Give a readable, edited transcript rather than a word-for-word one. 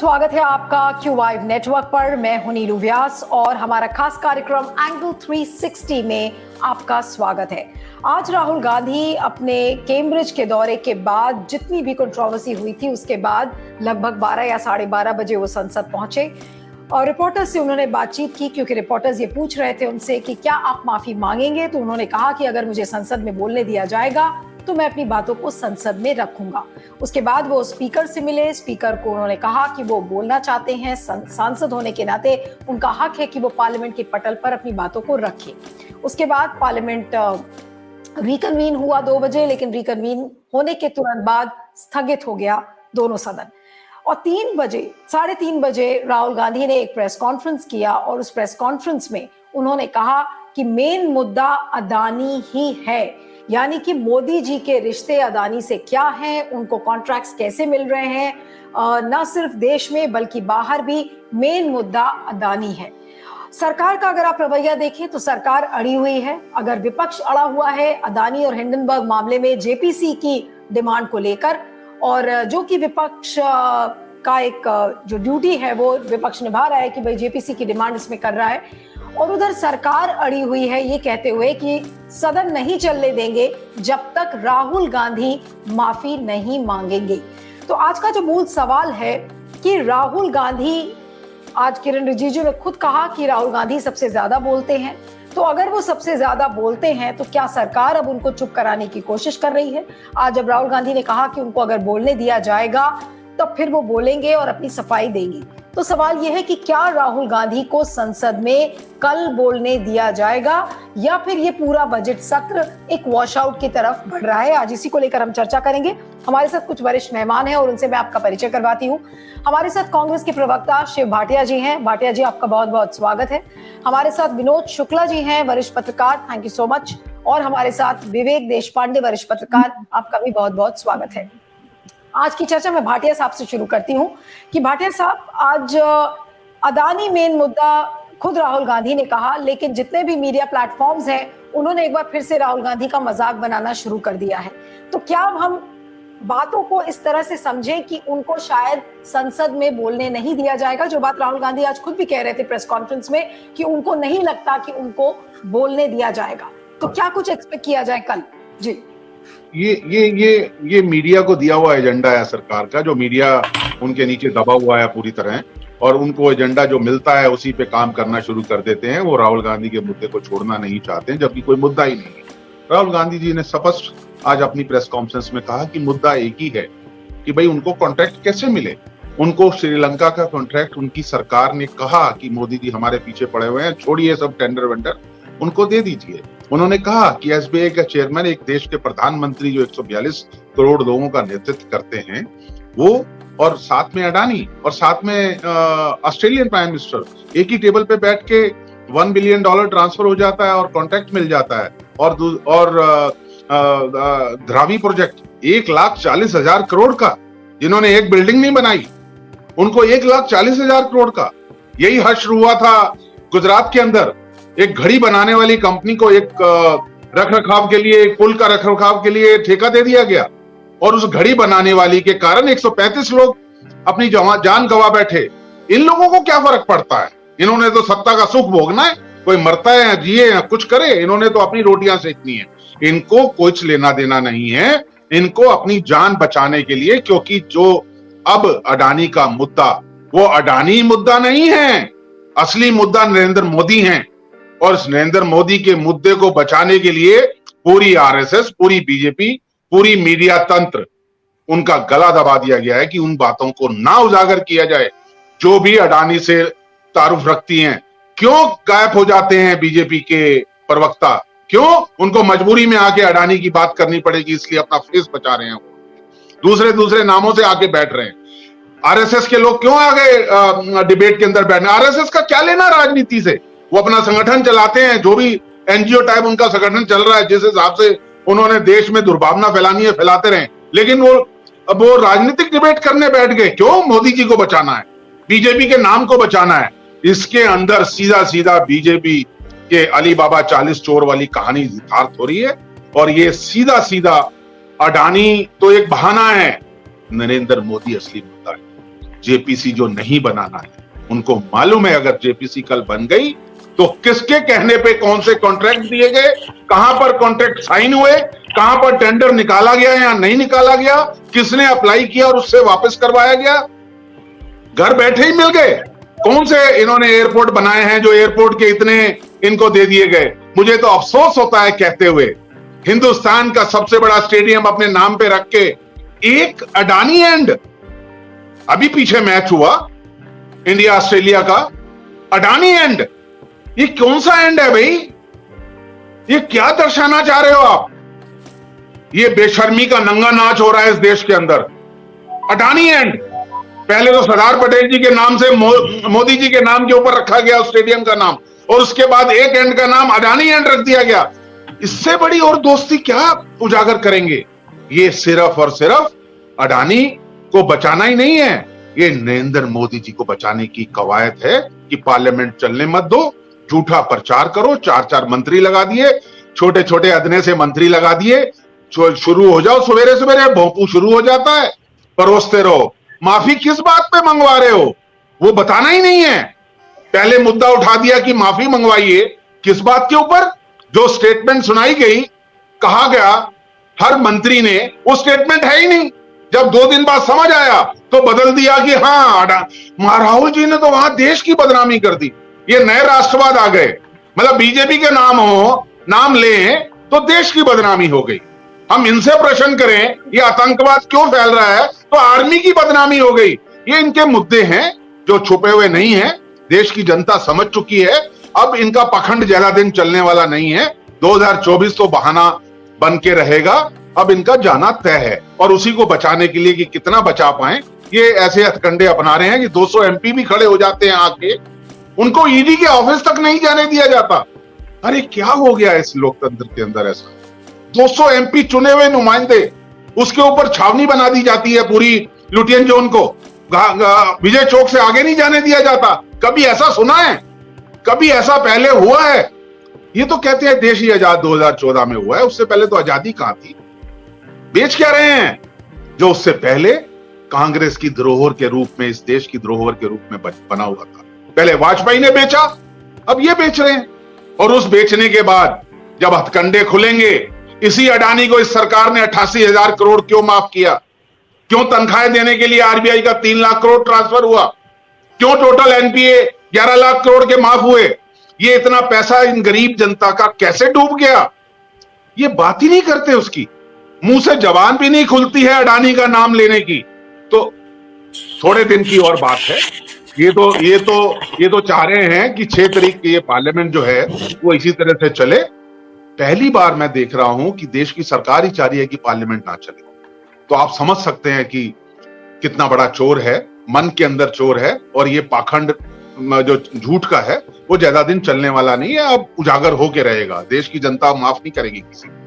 स्वागत है आपका QYV नेटवर्क पर। मैं हूं नीलू व्यास और हमारा खास कार्यक्रम एंगल 360 में आपका स्वागत है। आज राहुल गांधी अपने कैम्ब्रिज के दौरे के बाद जितनी भी कंट्रोवर्सी हुई थी उसके बाद लगभग 12 या 12:30 बजे वो संसद पहुंचे और रिपोर्टर्स से उन्होंने बातचीत की, क्योंकि रिपोर्टर्स ये पूछ रहे थे उनसे कि क्या आप माफी मांगेंगे। तो उन्होंने कहा कि अगर मुझे संसद में बोलने दिया जाएगा तो मैं अपनी बातों को संसद में रखूंगा। उसके बाद वो स्पीकर से मिले। स्पीकर को उन्होंने कहा कि वो बोलना चाहते हैं, सांसद होने के नाते उनका हक है कि वो पार्लियामेंट के पटल पर अपनी बातों को रखें। उसके बाद पार्लियामेंट रिकन्वीन हुआ 2 बजे, लेकिन रिकन्वीन होने के तुरंत बाद स्थगित हो गया दोनों सदन। और 3:30 बजे राहुल गांधी ने एक प्रेस कॉन्फ्रेंस किया और उस प्रेस कॉन्फ्रेंस में उन्होंने कहा कि मेन मुद्दा अडानी ही है, यानी कि मोदी जी के रिश्ते अडानी से क्या हैं, उनको कॉन्ट्रैक्ट्स कैसे मिल रहे हैं, न सिर्फ देश में बल्कि बाहर भी मेन मुद्दा अडानी है। सरकार का अगर आप रवैया देखें तो सरकार अड़ी हुई है। अगर विपक्ष अड़ा हुआ है अडानी और हिंडनबर्ग मामले में जेपीसी की डिमांड को लेकर, और जो कि विपक्ष का एक जो ड्यूटी है वो विपक्ष निभा रहा है कि भाई जेपीसी की डिमांड इसमें कर रहा है, और उधर सरकार अड़ी हुई है ये कहते हुए कि सदन नहीं चलने देंगे जब तक राहुल गांधी माफी नहीं मांगेंगे। तो आज का जो मूल सवाल है कि राहुल गांधी, आज किरण रिजिजू ने खुद कहा कि राहुल गांधी सबसे ज्यादा बोलते हैं, तो अगर वो सबसे ज्यादा बोलते हैं तो क्या सरकार अब उनको चुप कराने की कोशिश कर रही है? आज जब राहुल गांधी ने कहा कि उनको अगर बोलने दिया जाएगा तब फिर वो बोलेंगे और अपनी सफाई देंगे। तो सवाल यह है कि क्या राहुल गांधी को संसद में कल बोलने दिया जाएगा या फिर ये पूरा बजट सत्र एक वॉशआउट की तरफ बढ़ रहा है? आज इसी को लेकर हम चर्चा करेंगे। हमारे साथ कुछ वरिष्ठ मेहमान हैं और उनसे मैं आपका परिचय करवाती हूँ। हमारे साथ कांग्रेस के प्रवक्ता शिव भाटिया जी हैं। भाटिया जी, आपका बहुत बहुत स्वागत है। हमारे साथ विनोद शुक्ला जी हैं, वरिष्ठ पत्रकार, थैंक यू सो मच। और हमारे साथ विवेक देशपांडे, वरिष्ठ पत्रकार, आपका भी बहुत बहुत स्वागत है। आज की चर्चा मैं भाटिया साहब से शुरू करती हूँ कि भाटिया साहब, आज अडानी मेन मुद्दा खुद राहुल गांधी ने कहा, लेकिन जितने भी मीडिया प्लेटफॉर्म्स हैं उन्होंने एक बार फिर से राहुल गांधी का मजाक बनाना शुरू कर दिया है। तो क्या हम बातों को इस तरह से समझें कि उनको शायद संसद में बोलने नहीं दिया जाएगा, जो बात राहुल गांधी आज खुद भी कह रहे थे प्रेस कॉन्फ्रेंस में कि उनको नहीं लगता कि उनको बोलने दिया जाएगा। तो क्या कुछ एक्सपेक्ट किया जाए कल? जी, ये मीडिया को दिया हुआ एजेंडा है सरकार का, जो मीडिया उनके नीचे दबा हुआ है पूरी तरह, और उनको एजेंडा जो मिलता है उसी पे काम करना शुरू कर देते हैं। वो राहुल गांधी के मुद्दे को छोड़ना नहीं चाहते हैं, जबकि कोई मुद्दा ही नहीं है। राहुल गांधी जी ने स्पष्ट आज अपनी प्रेस कॉन्फ्रेंस में कहा कि मुद्दा एक ही है कि भाई उनको कॉन्ट्रैक्ट कैसे मिले। उनको श्रीलंका का कॉन्ट्रैक्ट उनकी सरकार ने कहा कि मोदी जी हमारे पीछे पड़े हुए हैं, छोड़िए सब टेंडर वेंडर, उनको दे दीजिए। उन्होंने कहा कि एसबीआई का चेयरमैन, एक देश के प्रधानमंत्री जो 142 करोड़ लोगों का नेतृत्व करते हैं, वो, और साथ में अडानी और साथ में ऑस्ट्रेलियन प्राइम मिनिस्टर एक ही टेबल पे बैठ के $1 बिलियन ट्रांसफर हो जाता है और कॉन्ट्रैक्ट मिल जाता है। और द्रावी प्रोजेक्ट 1,40,000 करोड़ का, जिन्होंने एक बिल्डिंग नहीं बनाई, उनको 1,40,000 करोड़ का। यही हश्र हुआ था गुजरात के अंदर, एक घड़ी बनाने वाली कंपनी को एक रखरखाव के लिए, एक पुल का रखरखाव के लिए ठेका दे दिया गया, और उस घड़ी बनाने वाली के कारण 135 लोग अपनी जान गंवा बैठे। इन लोगों को क्या फर्क पड़ता है? इन्होंने तो सत्ता का सुख भोगना है, कोई मरता है या जिए या कुछ करे, इन्होंने तो अपनी रोटियां सेकनी है। इनको कुछ लेना देना नहीं है, इनको अपनी जान बचाने के लिए, क्योंकि जो अब अडानी का मुद्दा, वो अडानी मुद्दा नहीं है, असली मुद्दा नरेंद्र मोदी हैं। और इस नरेंद्र मोदी के मुद्दे को बचाने के लिए पूरी आरएसएस, पूरी बीजेपी, पूरी मीडिया तंत्र, उनका गला दबा दिया गया है कि उन बातों को ना उजागर किया जाए। जो भी अडानी से तारुफ रखती हैं, क्यों गायब हो जाते हैं बीजेपी के प्रवक्ता? क्यों उनको मजबूरी में आके अडानी की बात करनी पड़ेगी, इसलिए अपना फेस बचा रहे हैं? दूसरे नामों से आके बैठ रहे हैं। आरएसएस के लोग क्यों आ गए डिबेट के अंदर बैठने? आरएसएस का क्या लेना राजनीति से? वो अपना संगठन चलाते हैं, जो भी एनजीओ टाइप उनका संगठन चल रहा है, जिस हिसाब से उन्होंने देश में दुर्भावना फैलानी है फैलाते रहे। लेकिन वो राजनीतिक डिबेट करने बैठ गए। क्यों? मोदी जी को बचाना है, बीजेपी के नाम को बचाना है। इसके अंदर सीधा सीधा बीजेपी के अली बाबा 40 चोर वाली कहानी यथार्थ हो रही है, और ये सीधा सीधा अडानी तो एक बहाना है, नरेंद्र मोदी असली मुद्दा है। जेपीसी जो नहीं बनाना है। उनको मालूम है अगर जेपीसी कल बन गई तो किसके कहने पे कौन से कॉन्ट्रैक्ट दिए गए, कहां पर कॉन्ट्रैक्ट साइन हुए, कहां पर टेंडर निकाला गया या नहीं निकाला गया, किसने अप्लाई किया और उससे वापस करवाया गया, घर बैठे ही मिल गए। कौन से इन्होंने एयरपोर्ट बनाए हैं जो एयरपोर्ट के इतने इनको दे दिए गए। मुझे तो अफसोस होता है कहते हुए, हिंदुस्तान का सबसे बड़ा स्टेडियम अपने नाम पे रख के एक अडानी एंड, अभी पीछे मैच हुआ इंडिया ऑस्ट्रेलिया का, अडानी एंड, ये कौन सा एंड है भाई? ये क्या दर्शाना चाह रहे हो आप? ये बेशर्मी का नंगा नाच हो रहा है इस देश के अंदर। अडानी एंड, पहले तो सरदार पटेल जी के नाम से मोदी जी के नाम के ऊपर रखा गया उस स्टेडियम का नाम, और उसके बाद एक एंड का नाम अडानी एंड रख दिया गया। इससे बड़ी और दोस्ती क्या उजागर करेंगे? ये सिर्फ और सिर्फ अडानी को बचाना ही नहीं है, ये नरेंद्र मोदी जी को बचाने की कवायद है कि पार्लियामेंट चलने मत दो, झूठा प्रचार करो, 4-4 मंत्री लगा दिए, छोटे छोटे अदने से मंत्री लगा दिए, शुरू हो जाओ सवेरे सवेरे, भोंपू शुरू हो जाता है, परोसते रहो। माफी किस बात पे मंगवा रहे हो वो बताना ही नहीं है। पहले मुद्दा उठा दिया कि माफी मंगवाइए, किस बात के ऊपर? जो स्टेटमेंट सुनाई गई, कहा गया हर मंत्री ने, वो स्टेटमेंट है ही नहीं। जब 2 दिन बाद समझ आया तो बदल दिया कि हाँ राहुल जी ने तो वहां देश की बदनामी कर दी। ये नए राष्ट्रवाद आ गए, मतलब बीजेपी के नाम लें तो देश की बदनामी हो गई। हम इनसे प्रश्न करें ये आतंकवाद क्यों फैल रहा है तो आर्मी की बदनामी हो गई। ये इनके मुद्दे हैं जो छुपे हुए नहीं है, देश की जनता समझ चुकी है। अब इनका पखंड ज्यादा दिन चलने वाला नहीं है, 2024 तो बहाना बन के रहेगा, अब इनका जाना तय है। और उसी को बचाने के लिए कि कितना बचा पाए, ये ऐसे हथकंडे अपना रहे हैं कि 200 एमपी भी खड़े हो जाते हैं आके, उनको ईडी के ऑफिस तक नहीं जाने दिया जाता। अरे क्या हो गया इस लोकतंत्र के अंदर ऐसा? 200 एमपी चुने हुए नुमाइंदे, उसके ऊपर छावनी बना दी जाती है पूरी लुटियन जोन को, विजय चौक से आगे नहीं जाने दिया जाता। कभी ऐसा सुना है? कभी ऐसा पहले हुआ है? ये तो कहते हैं देश ही आजाद 2014 में हुआ है, उससे पहले तो आजादी कहां थी? बेच क्या रहे हैं जो उससे पहले कांग्रेस की धरोहर के रूप में, इस देश की धरोहर के रूप में बना हुआ था। पहले वाजपेयी ने बेचा, अब ये बेच रहे हैं। और उस बेचने के बाद जब हथकंडे खुलेंगे, इसी अडानी को इस सरकार ने 88,000 करोड़ क्यों माफ किया? क्यों तनख्वाहें देने के लिए आरबीआई का 3 लाख करोड़ ट्रांसफर हुआ? क्यों टोटल एनपीए 11 लाख करोड़ के माफ हुए? ये इतना पैसा इन गरीब जनता का कैसे डूब गया? ये बात ही नहीं करते, उसकी मुंह से जबान भी नहीं खुलती है अडानी का नाम लेने की। तो थोड़े दिन की और बात है, ये तो चाह रहे हैं कि 6 तारीख की ये पार्लियामेंट जो है वो इसी तरह से चले। पहली बार मैं देख रहा हूं कि देश की सरकार ही चाह रही है कि पार्लियामेंट ना चले। तो आप समझ सकते हैं कि कितना बड़ा चोर है, मन के अंदर चोर है। और ये पाखंड जो झूठ का है वो ज्यादा दिन चलने वाला नहीं है, अब उजागर होके रहेगा। देश की जनता माफ नहीं करेगी किसी को।